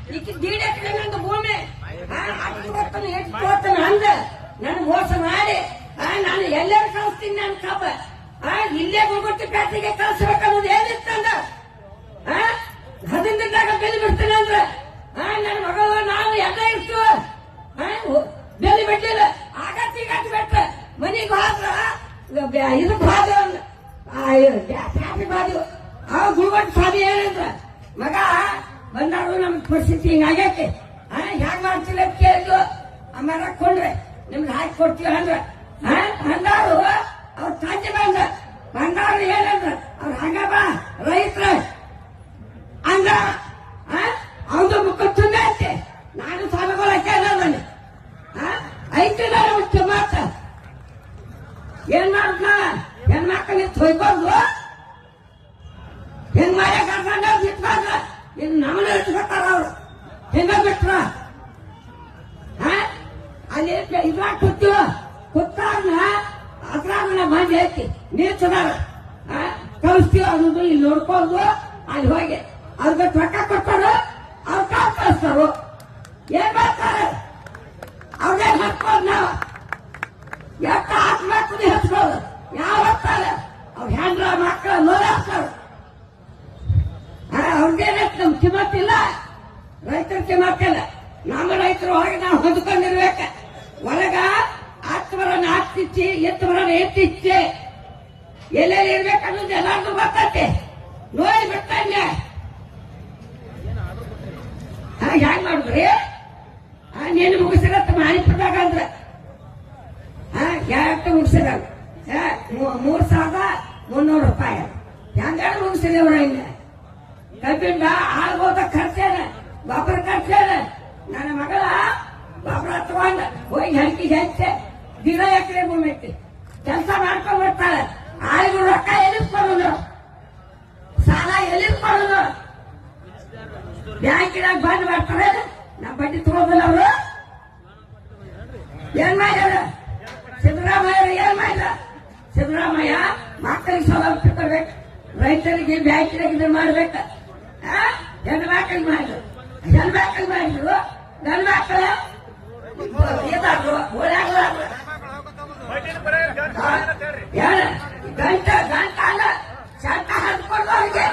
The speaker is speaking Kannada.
ಈಗ ದೀಡ್ ಎಕರೆ ನಂದು ಭೂಮಿ ಎಷ್ಟು ಅಂದ ನನ್ ಮೋಸ ಮಾಡಿ ನಾನು ಎಲ್ಲರೂ ಕಳಿಸ್ತೀನಿ ನನ್ ಕಬ್ಬ ಇಲ್ಲೇ ಹೋಗ್ಬಿಟ್ಟು ಪ್ಯಾಟಿಗೆ ಕಳಿಸ್ಬೇಕನ್ನೋದು ಏನಿತ್ತಂದ ಹದಿನೈದಾಗ ಬೆಲೆ ಬಿಡ್ತೇನೆ ಅಂದ್ರ ನನ್ನ ಮಗಳು ನಾವು ಎಲ್ಲ ಇರ್ತೀವ ಬೆಲೆ ಬಿಡ್ಲಿಲ್ಲ ಆಗತ್ತಿ ಬಿಟ್ಟ ಮನಿಗೆ ಹೋದ್ರ ಇದಕ್ ಹೋದ ಪ್ಯಾಟಿ ಬಾದಿ ಗುಳ್ಬಟ್ ಸ್ವಾಮಿ ಏನಂದ್ರ ಮಗ ಬಂದಾರು ನಮ್ ಪರಿಸ್ಥಿತಿ ಹಿಂಗಾಗೈತಿ ಹ್ಯಾಂಗ ಮಾಡ್ತಿಲ್ಲ ಕೇಳಿದ್ವು ಆಮೇಲೆ ಕೊಂಡ್ರೆ ನಿಮ್ಗೆ ಹಾಕಿ ಕೊಡ್ತೀವಿ ಅಂದ್ರ ಅಂದಾರು ಅವ್ರ ತಂದೆ ಬಂದಾರು ಏನಂದ್ರ ಅವ್ರ ಹಂಗ ಬಾ ರೈತರ ಅಂದ ಅವನು ಮುಖ ತುಂಬ ಐತೆ ನಾನು ಸಾಲಗಳ ಕೇಳಿ ಐತೆ ಮುಖ್ಯ ಮಾತ ಏನ್ ಮಾಡ್ದ ಹೆಣ್ಮಕ್ಳ ತೊಯ್ಕೊಂಡು ಹೆಂಗ್ ಮಾಯ ಕರ್ಕೊಂಡ ಬಿಟ್ಬಾರ್ದ ಇನ್ ನಮ್ಮನ್ನ ಇಟ್ಕೊತಾರ ಅವ್ರು ಹೆಂಗ ಬಿಟ್ರ ಅಲ್ಲಿ ಇದ್ರಾಗ ಕೂತೀವ ಕೂತಾರ್ನ ಅದ್ರಾಗ ಬಂದಿ ಐತಿ ನೀರ್ಸದಾರ ಕಳಿಸ್ತೀವ ಅನ್ನೋದು ಇಲ್ಲಿ ನೋಡ್ಕೊಂಡು ಅಲ್ಲಿ ಹೋಗಿ ಅವ್ರಿಗೆ ರೊಕ್ಕ ಕೊಟ್ಟಾರ ಅವ್ರ ಕಾಲ್ ಕಳಿಸ್ತಾರು ಏನ್ ಮಾಡ್ತಾರೆ ಅವ್ರೇ ಹಚ್ಕೋದು ನಾವು ಎಷ್ಟು ಆತ್ಮಹತ್ಯೆ ಹಚ್ಕೋದು ಯಾವ ಹೋಗ್ತಾರೆ ಅವ್ರ ಹೆಂಡ್ರ ಮಕ್ಕಳ ನೋಡಾಡ್ತಾರ ಅವ್ರದ್ದೇನಕ್ಕೆ ನಮ್ ಕಿಮ್ಮತ್ತಿಲ್ಲ ರೈತರ ಕಿಮ್ಮತ್ತಿಲ್ಲ ನಮ್ಮ ರೈತರು ಹೋಗಿ ನಾವು ಹೊಂದ್ಕೊಂಡಿರ್ಬೇಕ ಒಳಗ ಆತ್ಮರನ್ನ ಆಗ್ತಿಚ್ಚಿ ಎತ್ತವರನ್ನ ಎತ್ತಿಚ್ಚಿ ಎಲ್ಲೆಲ್ಲಿ ಇರ್ಬೇಕನ್ನೋದು ಎಲ್ಲಾರ್ದು ಬರ್ತೈತಿ ನೋಡಿ ಬಿಡ್ತಾನೆ ಹ್ಯಾಂಗ ಮಾಡಿದ್ರಿ ನೀನು ಮುಗಿಸಿರತ್ತ ಮಾರಿಪದಾಗ ಅಂದ್ರ ಯಾಕೆ ಮುಗಿಸಿರ 3,300 ರೂಪಾಯಿ ಹೆಂಗ ಮುಗಿಸಿರಿ ಅವ್ರ ಹಿಂಗ ಕಬ್ಬಿಂದ ಆಳ್ಬೋದ ಖರ್ಚೇನ ಗೊಬ್ಬರ ಖರ್ಚೇನ ನನ್ನ ಮಗಳ ಗೊಬ್ಬರ ತಗೊಂಡ ಹೋಗಿ ಹರಕಿಗೆ ಹಚ್ಚೆ ಗಿಡ ಎಕರೆ ಭೂಮಿ ಐತಿ ಕೆಲಸ ಮಾಡ್ಕೊಂಡ್ ಬರ್ತಾಳೆ ಆಳಿಗೂ ರೊಕ್ಕ ಎಲ್ಲಿಗೆ ಕೊಡೋದು ಸಾಲ ಎಲ್ಲಿಗೆ ಕೊಡೋದು ಬ್ಯಾಂಕಿನಾಗ ಬಂದ್ ಮಾಡ್ತಾರೆ ನಾ ಬಡ್ಡಿ ತಗೋದಿಲ್ಲ ಅವರು ಏನ್ ಮಾಡ್ಯಾರ ಸಿದ್ದರಾಮಯ್ಯ ಏನ್ ಮಾಡಿದ ಸಿದ್ದರಾಮಯ್ಯ ಮಕ್ಕಳಿಗೆ ಸೌಲಭ್ಯ ಕೊಡ್ಬೇಕು ರೈತರಿಗೆ ಬ್ಯಾಂಕಿನಾಗ ಇದನ್ನ ಮಾಡ್ಬೇಕ ಹೆಣ್ಣು ಮಕ್ಕಳಿಗೆ ಮಾಡಿದ್ರು ಹೆಣ್ಮಕ್ಳಿಗೆ ಮಾಡಿದ್ರು ಗಂಡು ಮಕ್ಕಳ ಇದಾದ್ರು ಗಂಟ ಅಲ್ಲ ಚಟ್ಟ ಹಂಚ್ಕೊಡ್ದು ಅವ್ರಿಗೆ